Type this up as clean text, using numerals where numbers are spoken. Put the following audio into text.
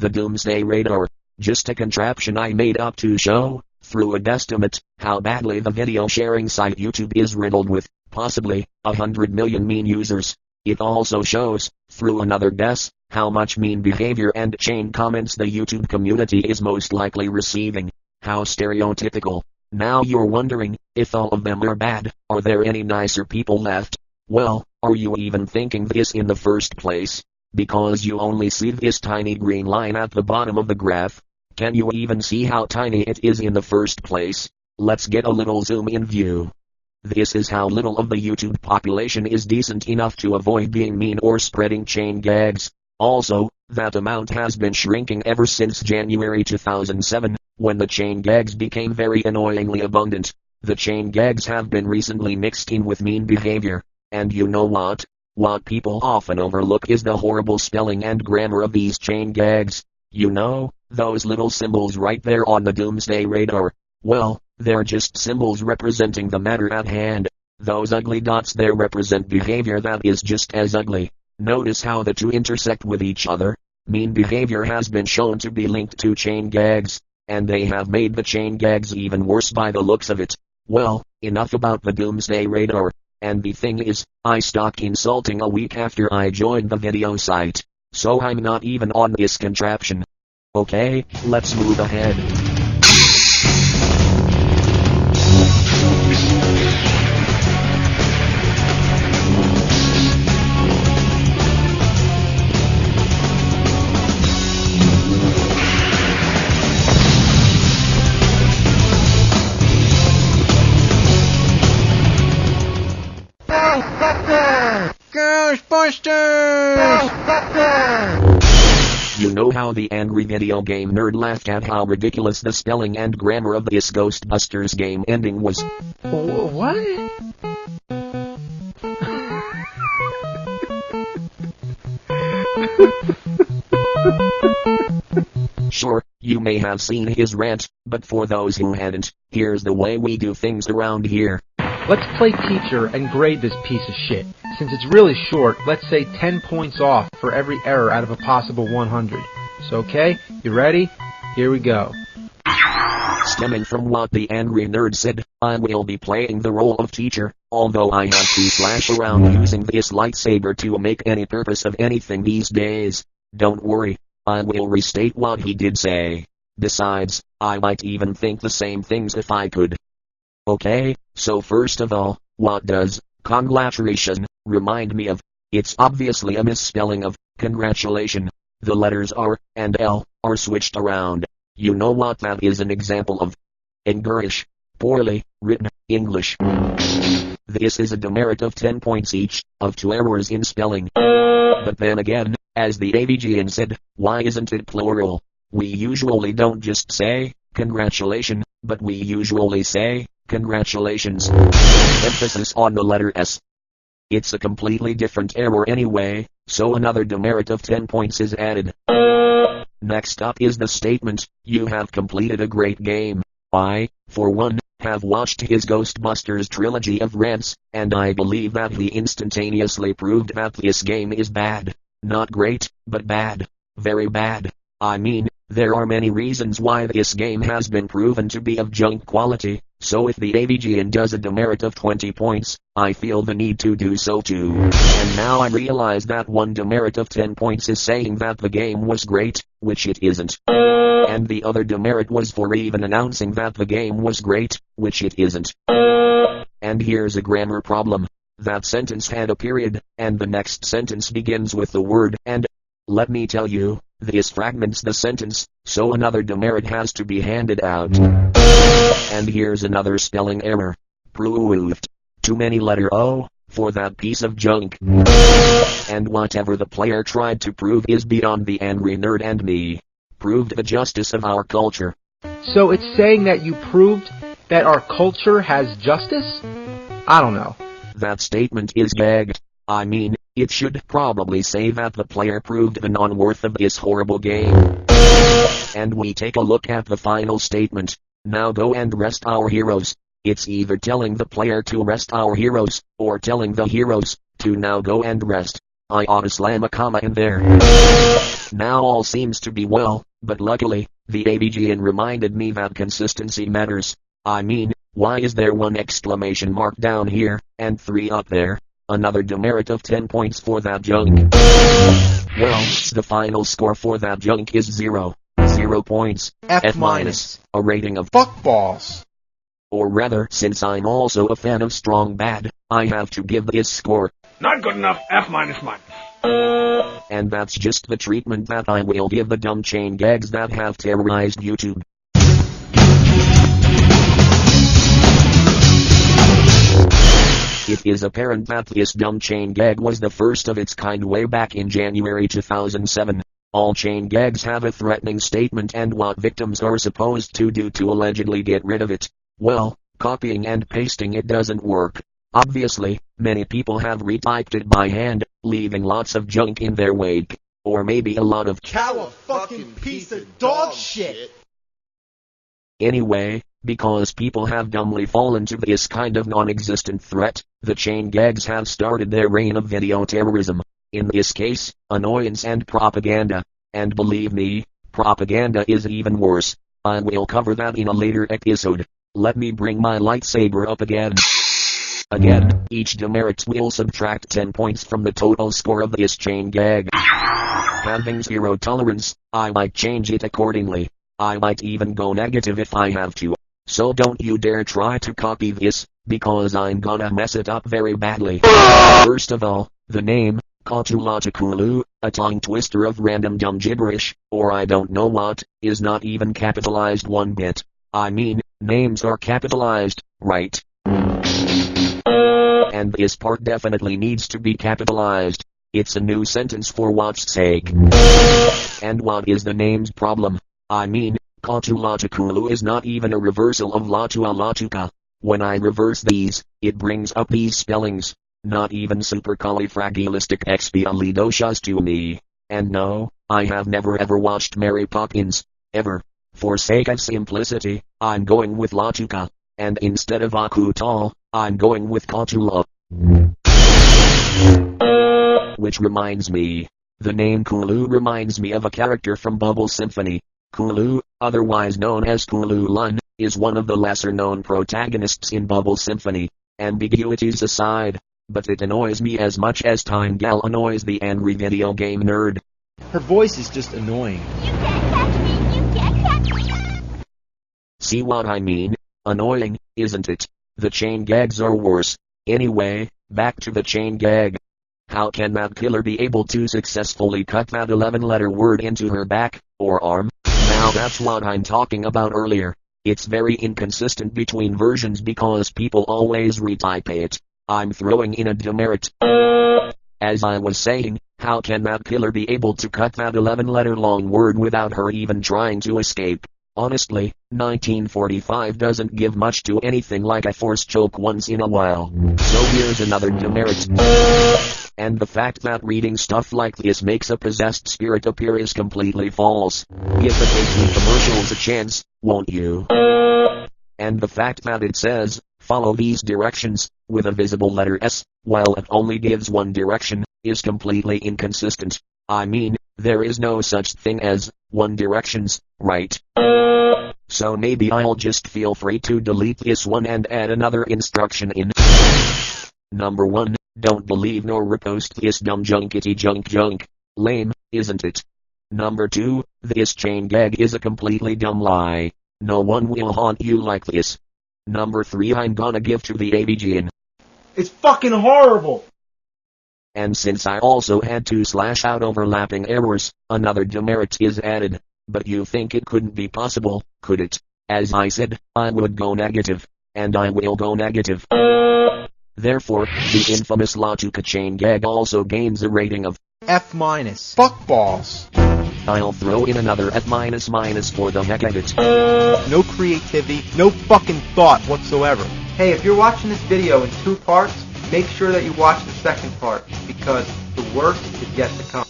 The doomsday radar. Just a contraption I made up to show, through a guesstimate, how badly the video sharing site YouTube is riddled with, possibly, 100 million mean users. It also shows, through another guess, how much mean behavior and chain comments the YouTube community is most likely receiving. How stereotypical. Now you're wondering, if all of them are bad, are there any nicer people left? Well, are you even thinking this in the first place? Because you only see this tiny green line at the bottom of the graph. Can you even see how tiny it is in the first place? Let's get a little zoom in view. This is how little of the YouTube population is decent enough to avoid being mean or spreading chain gags. Also, that amount has been shrinking ever since January 2007, when the chain gags became very annoyingly abundant. The chain gags have been recently mixed in with mean behavior. And you know what? What people often overlook is the horrible spelling and grammar of these chain gags. You know, those little symbols right there on the doomsday radar. Well, they're just symbols representing the matter at hand. Those ugly dots there represent behavior that is just as ugly. Notice how the two intersect with each other. Mean behavior has been shown to be linked to chain gags, and they have made the chain gags even worse by the looks of it. Well, enough about the doomsday radar. And the thing is, I stopped insulting a week after I joined the video site. So I'm not even on this contraption. Okay, let's move ahead. Ghostbusters! You know how the angry video game nerd laughed at how ridiculous the spelling and grammar of this Ghostbusters game ending was? What? Sure, you may have seen his rant, but for those who hadn't, here's the way we do things around here. Let's play teacher and grade this piece of shit. Since it's really short, let's say 10 points off for every error out of a possible 100. So okay, you ready? Here we go. Stemming from what the angry nerd said, I will be playing the role of teacher, although I have to slash around using this lightsaber to make any purpose of anything these days. Don't worry, I will restate what he did say. Besides, I might even think the same things if I could. Okay, so first of all, what does congratulation remind me of? It's obviously a misspelling of congratulation. The letters R and L are switched around. You know what that is an example of? English. Poorly written English. This is a demerit of 10 points each, of 2 errors in spelling. But then again, as the AVGN said, why isn't it plural? We usually don't just say congratulation, but we usually say congratulations. Emphasis on the letter S. It's a completely different error anyway, so another demerit of 10 points is added. Next up is the statement, you have completed a great game. I, for one, have watched his Ghostbusters trilogy of rants, and I believe that he instantaneously proved that this game is bad. Not great, but bad. Very bad. I mean, there are many reasons why this game has been proven to be of junk quality, so if the AVGN does a demerit of 20 points, I feel the need to do so too. And now I realize that one demerit of 10 points is saying that the game was great, which it isn't. And the other demerit was for even announcing that the game was great, which it isn't. And here's a grammar problem. That sentence had a period, and the next sentence begins with the word and. Let me tell you, this fragments the sentence, so another demerit has to be handed out. And here's another spelling error. Proved. Too many letter O, for that piece of junk. And whatever the player tried to prove is beyond the angry nerd and me. Proved the justice of our culture. So it's saying that you proved that our culture has justice? I don't know. That statement is gagged. I mean, it should probably say that the player proved the non-worth of this horrible game. And we take a look at the final statement. Now go and rest our heroes. It's either telling the player to rest our heroes, or telling the heroes to now go and rest. I ought to slam a comma in there. Now all seems to be well, but luckily, the ABGN reminded me that consistency matters. I mean, why is there 1 exclamation mark down here, and 3 up there? Another demerit of 10 points for that junk. Well, the final score for that junk is 0. 0 points. F minus. A rating of Fuck balls. Or rather, since I'm also a fan of strong bad, I have to give this score. Not good enough, F minus. And that's just the treatment that I will give the dumb chain gags that have terrorized YouTube. It is apparent that this dumb chain gag was the first of its kind way back in January 2007. All chain gags have a threatening statement and what victims are supposed to do to allegedly get rid of it. Well, copying and pasting it doesn't work. Obviously, many people have retyped it by hand, leaving lots of junk in their wake. Or maybe a lot of cow fucking piece of dog shit. Anyway, because people have dumbly fallen to this kind of non-existent threat, the chain gags have started their reign of video terrorism. In this case, annoyance and propaganda. And believe me, propaganda is even worse. I will cover that in a later episode. Let me bring my lightsaber up again. Again, each demerit will subtract 10 points from the total score of this chain gag. Having 0 tolerance, I might change it accordingly. I might even go negative if I have to. So don't you dare try to copy this, because I'm gonna mess it up very badly. First of all, the name, Katulatakulu, a tongue twister of random dumb gibberish, or I don't know what, is not even capitalized one bit. I mean, names are capitalized, right? And this part definitely needs to be capitalized. It's a new sentence for what's sake. And what is the name's problem? I mean, Katulatakulu is not even a reversal of Latua Latuka. When I reverse these, it brings up these spellings. Not even supercalifragilisticexpialidocious to me. And no, I have never ever watched Mary Poppins. Ever. For sake of simplicity, I'm going with Latuka. And instead of Akutal, I'm going with Katula. Which reminds me. The name Kulu reminds me of a character from Bubble Symphony. Kulu, otherwise known as Kulu Lun, is one of the lesser known protagonists in Bubble Symphony. Ambiguities aside, but it annoys me as much as Time Gal annoys the angry video game nerd. Her voice is just annoying. You can't catch me! You can't catch me! See what I mean? Annoying, isn't it? The chain gags are worse. Anyway, back to the chain gag. How can that killer be able to successfully cut that 11-letter word into her back, or arm? Now that's what I'm talking about earlier. It's very inconsistent between versions because people always retype it. I'm throwing in a demerit. As I was saying, how can that killer be able to cut that 11-letter long word without her even trying to escape? Honestly, 1945 doesn't give much to anything like a force choke once in a while. So here's another demerit. And the fact that reading stuff like this makes a possessed spirit appear is completely false. Give the Disney commercials a chance, won't you? And the fact that it says, follow these directions, with a visible letter S, while it only gives one direction, is completely inconsistent. I mean, there is no such thing as one directions, right? So maybe I'll just feel free to delete this one and add another instruction in. Number 1, don't believe nor repost this dumb junkety junk. Lame, isn't it? Number 2, this chain gag is a completely dumb lie. No one will haunt you like this. Number 3, I'm gonna give to the ABGN. It's fucking horrible! And since I also had to slash out overlapping errors, another demerit is added. But you think it couldn't be possible, could it? As I said, I would go negative. And I will go negative. Therefore, the infamous Latuka chain gag also gains a rating of F minus. Fuck balls. I'll throw in another F minus for the heck of it. No creativity, no fucking thought whatsoever. Hey, if you're watching this video in 2 parts, make sure that you watch the second part, because the worst is yet to come.